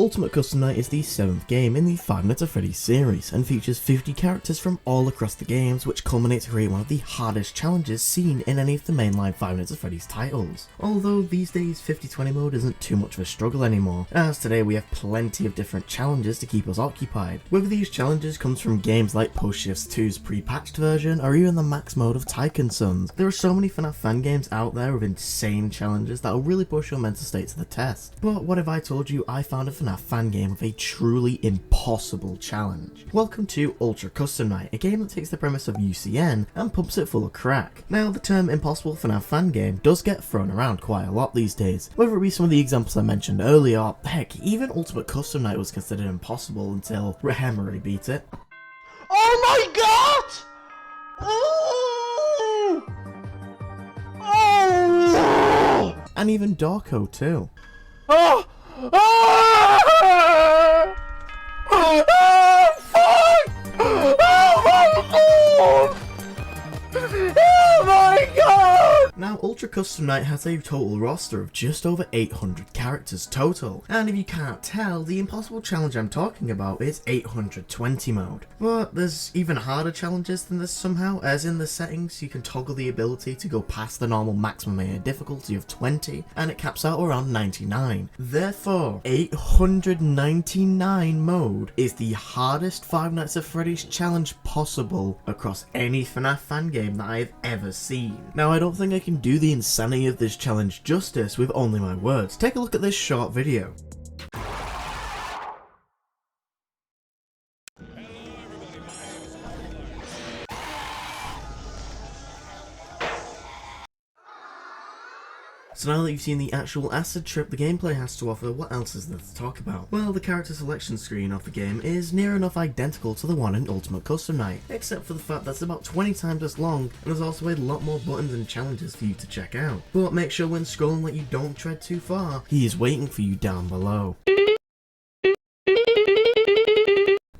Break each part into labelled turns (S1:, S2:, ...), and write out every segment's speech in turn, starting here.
S1: Ultimate Custom Night is the 7th game in the Five Nights at Freddy's series and features 50 characters from all across the games, which culminates to create one of the hardest challenges seen in any of the mainline Five Nights at Freddy's titles. Although these days 50-20 mode isn't too much of a struggle anymore, as today we have plenty of different challenges to keep us occupied. Whether these challenges comes from games like Post Shifts 2's pre-patched version or even the max mode of Tycoon Sons, there are so many FNAF fan games out there with insane challenges that will really push your mental state to the test. But what if I told you I found a FNAF fan game with a truly impossible challenge? Welcome to Ultra Custom Night, a game that takes the premise of UCN and pumps it full of crack. Now, the term impossible FNAF fan game does get thrown around quite a lot these days, whether it be some of the examples I mentioned earlier. Heck, even Ultimate Custom Night was considered impossible until Rehemery beat it.
S2: Oh my god! Oh!
S1: And even Darko too.
S2: Oh! Oh! Oh! Fuck! Oh my god! Oh my god!
S1: Now, Ultra Custom Night has a total roster of just over 800 characters total, and if you can't tell, the impossible challenge I'm talking about is 820 mode. But there's even harder challenges than this somehow, as in the settings you can toggle the ability to go past the normal maximum AA difficulty of 20, and it caps out around 99. Therefore, 899 mode is the hardest Five Nights at Freddy's challenge possible across any FNAF fan game that I have ever seen. Now, I don't think I can do the insanity of this challenge justice with only my words. Take a look at this short video. So now that you've seen the actual acid trip the gameplay has to offer, what else is there to talk about? Well, the character selection screen of the game is near enough identical to the one in Ultimate Custom Night, except for the fact that it's about 20 times as long, and there's also a lot more buttons and challenges for you to check out. But make sure when scrolling that you don't tread too far, he is waiting for you down below.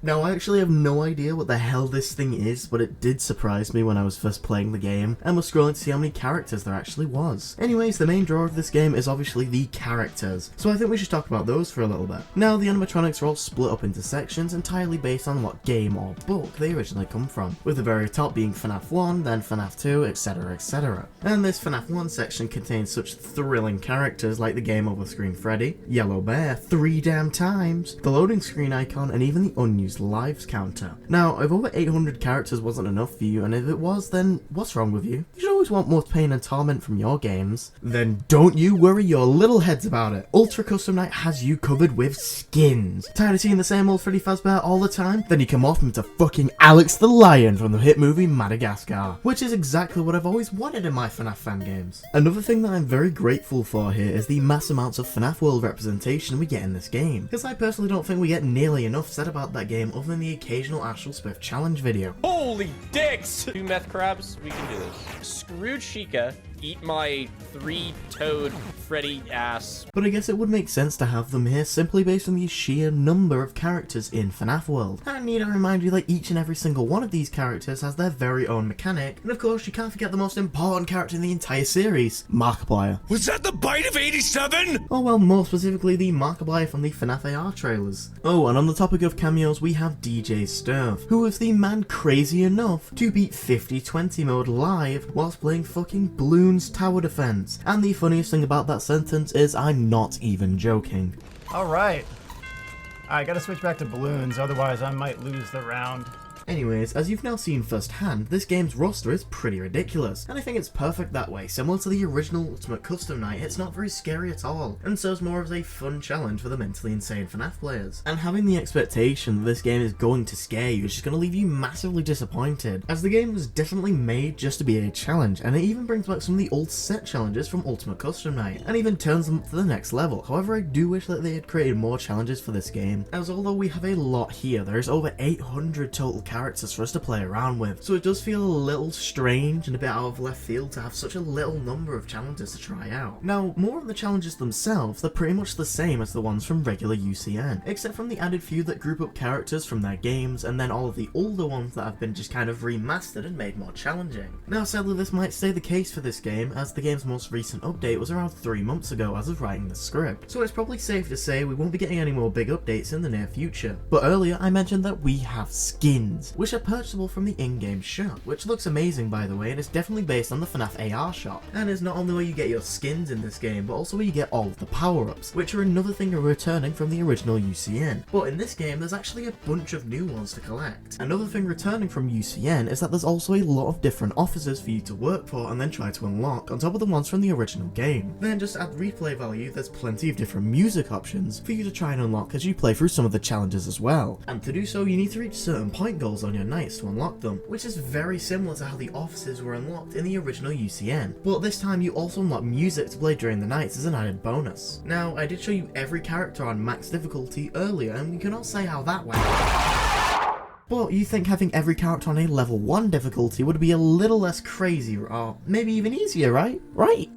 S1: Now, I actually have no idea what the hell this thing is, but it did surprise me when I was first playing the game and was scrolling to see how many characters there actually was. Anyways, the main draw of this game is obviously the characters, so I think we should talk about those for a little bit. Now, the animatronics are all split up into sections entirely based on what game or book they originally come from, with the very top being FNAF 1, then FNAF 2, etc, etc. And this FNAF 1 section contains such thrilling characters like the game over screen Freddy, Yellow Bear 3 damn times, the loading screen icon, and even the unused lives counter. Now, if over 800 characters wasn't enough for you, and if it was, then what's wrong with you? You should always want more pain and torment from your games. Then don't you worry your little heads about it. Ultra Custom Night has you covered with skins. Tired of seeing the same old Freddy Fazbear all the time? Then you can morph him to fucking Alex the Lion from the hit movie Madagascar, which is exactly what I've always wanted in my FNAF fan games. Another thing that I'm very grateful for here is the mass amounts of FNAF world representation we get in this game, because I personally don't think we get nearly enough said about that game other than the occasional Astral Spiff challenge video.
S3: Holy dicks! 2 meth crabs, we can do this. Screw Chica, eat my 3-toed Freddy ass.
S1: But I guess it would make sense to have them here simply based on the sheer number of characters in FNAF World. And need I remind you that each and every single one of these characters has their very own mechanic, and of course you can't forget the most important character in the entire series, Markiplier.
S4: Was that the bite of 87?
S1: Oh well, more specifically the Markiplier from the FNAF AR trailers. Oh, and on the topic of cameos, we have DJ Sturf, who is the man crazy enough to beat 50-20 mode live whilst playing fucking Bloons Tower Defense. And the funniest thing about that sentence is I'm not even joking.
S5: Alright. I gotta switch back to balloons, otherwise I might lose the round.
S1: Anyways, as you've now seen firsthand, this game's roster is pretty ridiculous, and I think it's perfect that way. Similar to the original Ultimate Custom Night, it's not very scary at all, and serves more as a fun challenge for the mentally insane FNAF players. And having the expectation that this game is going to scare you is just going to leave you massively disappointed, as the game was definitely made just to be a challenge, and it even brings back some of the old set challenges from Ultimate Custom Night, and even turns them up to the next level. However, I do wish that they had created more challenges for this game, as although we have a lot here, there is over 800 total characters characters for us to play around with, so it does feel a little strange and a bit out of left field to have such a little number of challenges to try out. Now, more on the challenges themselves, they're pretty much the same as the ones from regular UCN, except from the added few that group up characters from their games, and then all of the older ones that have been just kind of remastered and made more challenging. Now, sadly, this might stay the case for this game, as the game's most recent update was around 3 months ago as of writing the script, so it's probably safe to say we won't be getting any more big updates in the near future. But earlier I mentioned that we have skins, which are purchasable from the in-game shop, which looks amazing by the way, and is definitely based on the FNAF AR shop, and is not only where you get your skins in this game, but also where you get all of the power-ups, which are another thing returning from the original UCN. But in this game there's actually a bunch of new ones to collect. Another thing returning from UCN is that there's also a lot of different offices for you to work for and then try to unlock, on top of the ones from the original game. Then just to add replay value, there's plenty of different music options for you to try and unlock as you play through some of the challenges as well. And to do so, you need to reach certain point goals on your nights to unlock them, which is very similar to how the offices were unlocked in the original UCN. But this time you also unlock music to play during the nights as an added bonus. Now, I did show you every character on max difficulty earlier, and we can all say how that went. But you think having every character on a level 1 difficulty would be a little less crazy, or maybe even easier, right? Right?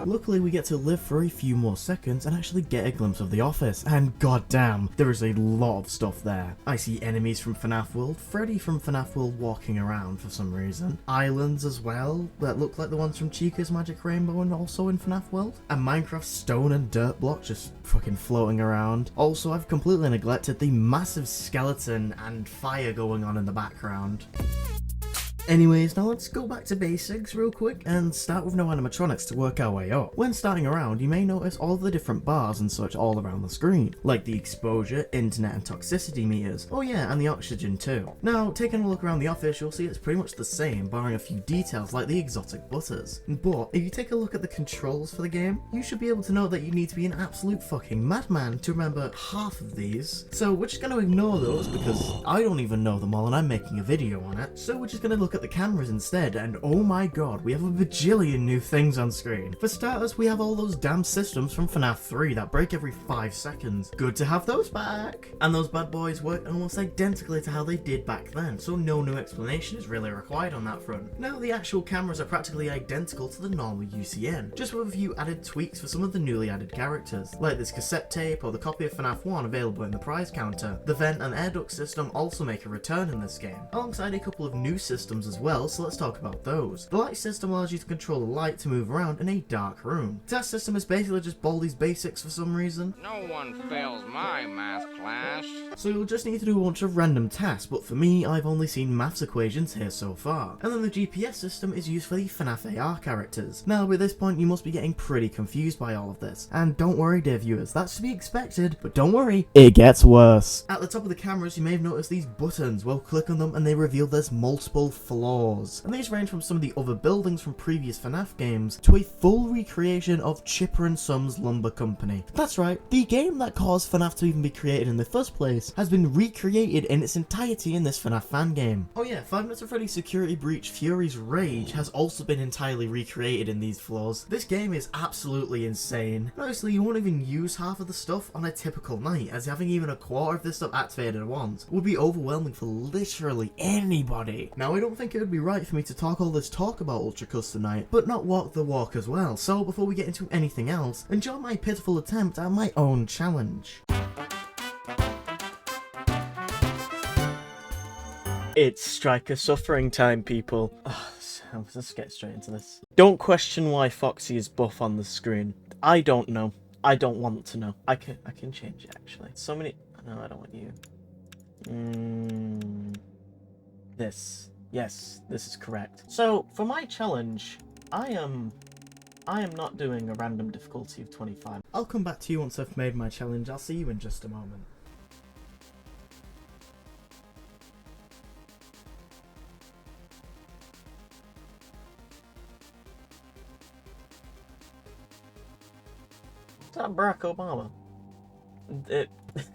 S1: Luckily we get to live for a few more seconds and actually get a glimpse of the office, and goddamn, there is a lot of stuff there. I see enemies from FNAF World, Freddy from FNAF World walking around for some reason, islands as well that look like the ones from Chica's Magic Rainbow and also in FNAF World, and Minecraft stone and dirt block just fucking floating around. Also, I've completely neglected the massive skeleton and fire going on in the background. Anyways, now let's go back to basics real quick and start with no animatronics to work our way up. When starting around, you may notice all the different bars and such all around the screen, like the exposure, internet and toxicity meters. Oh yeah, and the oxygen too. Now, taking a look around the office, you'll see it's pretty much the same, barring a few details like the exotic butters. But if you take a look at the controls for the game, you should be able to know that you need to be an absolute fucking madman to remember half of these. So we're just going to ignore those because I don't even know them all and I'm making a video on it. So we're just going to look at the cameras instead, and oh my god, we have a bajillion new things on screen. For starters, we have all those damn systems from FNAF 3 that break every 5 seconds. Good to have those back! And those bad boys work almost identically to how they did back then, so no new explanation is really required on that front. Now the actual cameras are practically identical to the normal UCN, just with a few added tweaks for some of the newly added characters, like this cassette tape or the copy of FNAF 1 available in the prize counter. The vent and air duct system also make a return in this game, alongside a couple of new systems as well, so let's talk about those. The light system allows you to control the light to move around in a dark room. The test system is basically just Baldi's basics for some reason.
S6: No one fails my math class.
S1: So you'll just need to do a bunch of random tasks, but for me, I've only seen maths equations here so far. And then the GPS system is used for the FNAF AR characters. Now, by this point, you must be getting pretty confused by all of this. And don't worry, dear viewers, that's to be expected, but don't worry, it gets worse. At the top of the cameras, you may have noticed these buttons. Well, click on them and they reveal there's multiple floors. And these range from some of the other buildings from previous FNAF games to a full recreation of Chipper and Sons Lumber Company. That's right, the game that caused FNAF to even be created in the first place has been recreated in its entirety in this FNAF fan game. Oh yeah, 5 Nights at Freddy's Security Breach Fury's Rage has also been entirely recreated in these floors. This game is absolutely insane. Honestly, you won't even use half of the stuff on a typical night, as having even a quarter of this stuff activated at once would be overwhelming for literally anybody. Now, I don't think it would be right for me to talk all this talk about Ultra Custom Night, but not walk the walk as well. So before we get into anything else, enjoy my pitiful attempt at my own challenge. It's Striker suffering time, people. Let's get straight into this. Don't question why Foxy is buff on the screen. I don't know. I don't want to know. I can change it actually. So many. No, I don't want you. This. Yes, this is correct. So, for my challenge, I am not doing a random difficulty of 25. I'll come back to you once I've made my challenge. I'll see you in just a moment. Is that Barack Obama?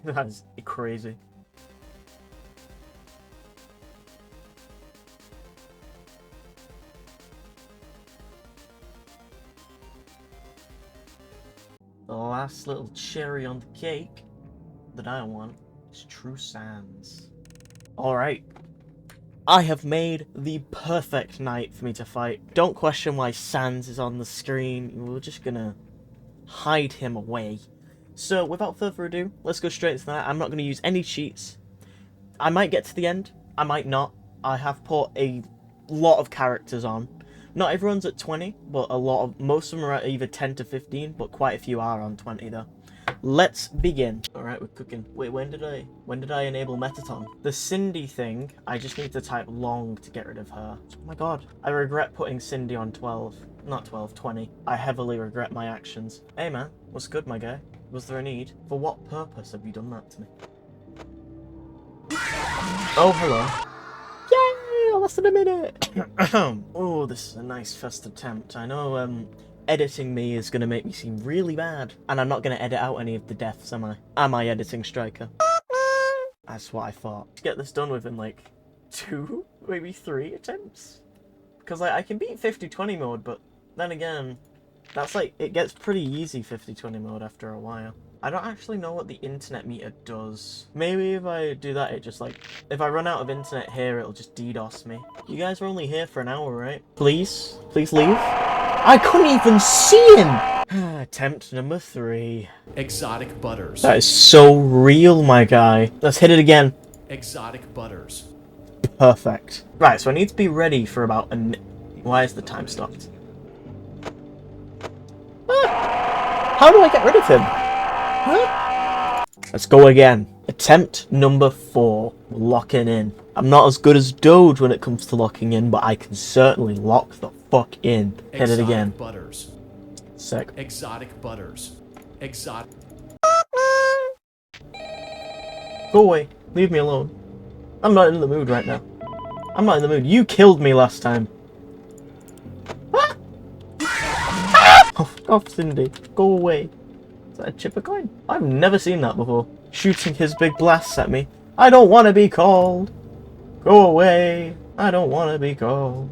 S1: That's crazy. the last little cherry on the cake that I want is True Sands. Alright. I have made the perfect night for me to fight. Don't question why Sans is on the screen. We're just gonna hide him away. So, without further ado, let's go straight to that. I'm not going to use any cheats. I might get to the end. I might not. I have put a lot of characters on. Not everyone's at 20, but most of them are at either 10 to 15, but quite a few are on 20 though. Let's begin. Alright, we're cooking. Wait, when did I enable Metaton? The Cindy thing, I just need to type long to get rid of her. Oh my god. I regret putting Cindy on 12. Not 12, 20. I heavily regret my actions. Hey man, what's good my guy? Was there a need? For what purpose have you done that to me? Oh, hello. Yay! Less than a minute! Oh, this is a nice first attempt. I know, editing me is going to make me seem really bad. And I'm not going to edit out any of the deaths, am I? Am I editing Striker? That's what I thought. To get this done within, like, 2, maybe 3 attempts? Because, like, I can beat 50-20 mode, but then again, that's, like, it gets pretty easy 50-20 mode after a while. I don't actually know what the internet meter does. Maybe if I do that, it just, like, if I run out of internet here, it'll just DDoS me. You guys are only here for an hour, right? Please? Please leave? I couldn't even see him! Attempt number 3.
S4: Exotic butters.
S1: That is so real, my guy. Let's hit it again.
S4: Exotic butters.
S1: Perfect. Right, so I need to be ready for about Why is the time stopped? How do I get rid of him? Huh? Let's go again. Attempt number 4. Locking in. I'm not as good as Doge when it comes to locking in, but I can certainly lock the fuck in. Hit it again.
S4: Butters.
S1: Sick.
S4: Exotic butters. Exotic.
S1: Go away. Leave me alone. I'm not in the mood right now. I'm not in the mood. You killed me last time. Off, Cindy. Go away. Is that a chip a coin? I've never seen that before. Shooting his big blasts at me. I don't want to be called. Go away. I don't want to be called.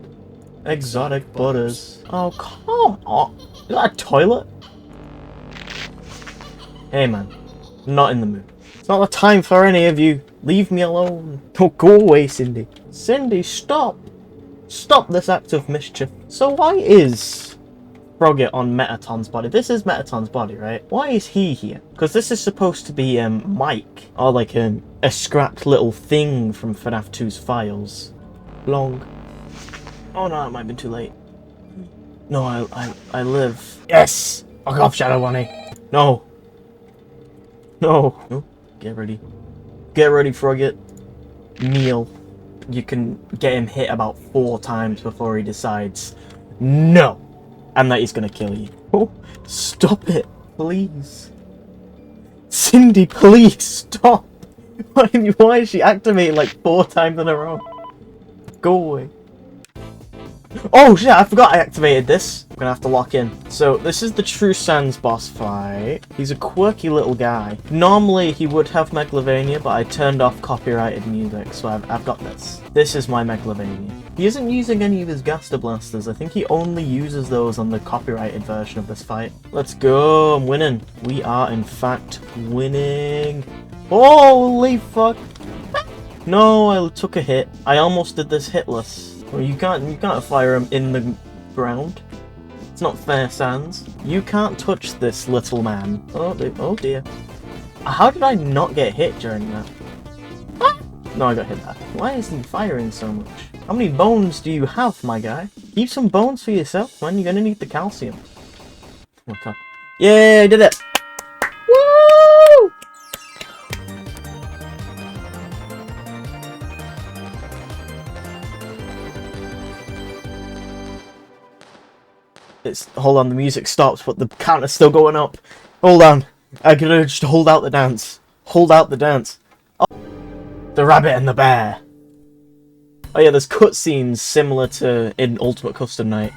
S1: Exotic butters. Oh, come on. Is that a toilet? Hey, man. I'm not in the mood. It's not the time for any of you. Leave me alone. Don't go away, Cindy. Cindy, stop. Stop this act of mischief. So why is Frogget on Metaton's body? This is Metaton's body, right? Why is he here? Because this is supposed to be Mike, or like a scrapped little thing from FNAF 2's files. Long. Oh no, it might have been too late. No, I live. Yes! Fuck off, Shadow Bunny. No. No. No. Get ready. Get ready, Frogget. Kneel. You can get him hit about 4 times before he decides no. And that he's gonna kill you. Oh, stop it, please. Cindy, please stop. Why is she activating like 4 times in a row? Go away. Oh shit, I forgot I activated this. I'm gonna have to lock in. So this is the True Sans boss fight. He's a quirky little guy. Normally he would have Megalovania, but I turned off copyrighted music, so I've got this. This is my Megalovania. He isn't using any of his Gaster Blasters. I think he only uses those on the copyrighted version of this fight. Let's go, I'm winning. We are in fact winning. Holy fuck. No, I took a hit. I almost did this hitless. Well, you can't fire him in the ground. It's not fair, Sans. You can't touch this little man. Oh dear. How did I not get hit during that? No, I got hit that. Why is he firing so much? How many bones do you have, my guy? Keep some bones for yourself, man. You're gonna need the calcium. Okay. Yay, I did it! Woo! Hold on, the music stops, but the counter's still going up. Hold on. I gotta just hold out the dance. Hold out the dance. Oh. The rabbit and the bear. Oh yeah, there's cutscenes similar to in Ultimate Custom Night.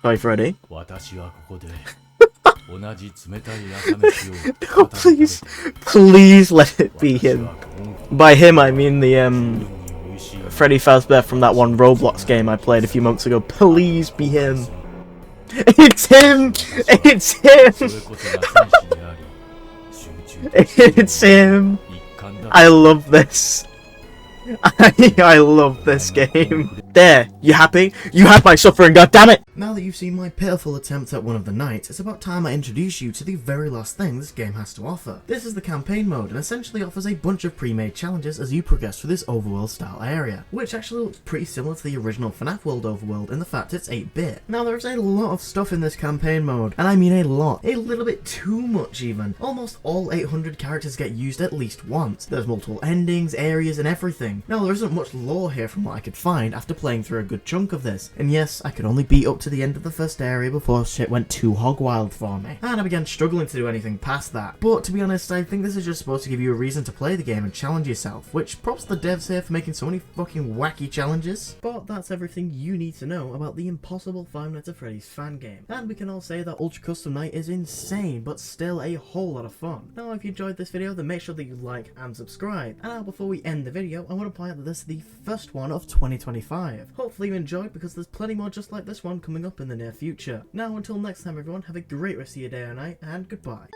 S1: Sorry, Freddy. No, please let it be him. By him, I mean the Freddy Fazbear from that one Roblox game I played a few months ago. Please be him. It's him! It's him! It's him! I love this. I love this game. There, you happy? You had my suffering, goddammit! Now that you've seen my pitiful attempt at one of the nights, it's about time I introduce you to the very last thing this game has to offer. This is the campaign mode, and essentially offers a bunch of pre-made challenges as you progress through this overworld style area, which actually looks pretty similar to the original FNAF World overworld in the fact it's 8-bit. Now there is a lot of stuff in this campaign mode, and I mean a lot. A little bit too much even. Almost all 800 characters get used at least once. There's multiple endings, areas, and everything. Now there isn't much lore here from what I could find after playing through a good chunk of this, and yes, I could only beat up to the end of the first area before shit went too hog wild for me, and I began struggling to do anything past that. But to be honest, I think this is just supposed to give you a reason to play the game and challenge yourself, which props the devs here for making so many fucking wacky challenges. But that's everything you need to know about the impossible 5 Nights at Freddy's fan game, and we can all say that Ultra Custom Night is insane, but still a whole lot of fun. Now if you enjoyed this video, then make sure that you like and subscribe. And now before we end the video, I want to point out that this is the first one of 2025. Hopefully you enjoyed, because there's plenty more just like this one coming up in the near future. Now until next time everyone, have a great rest of your day or night, and goodbye.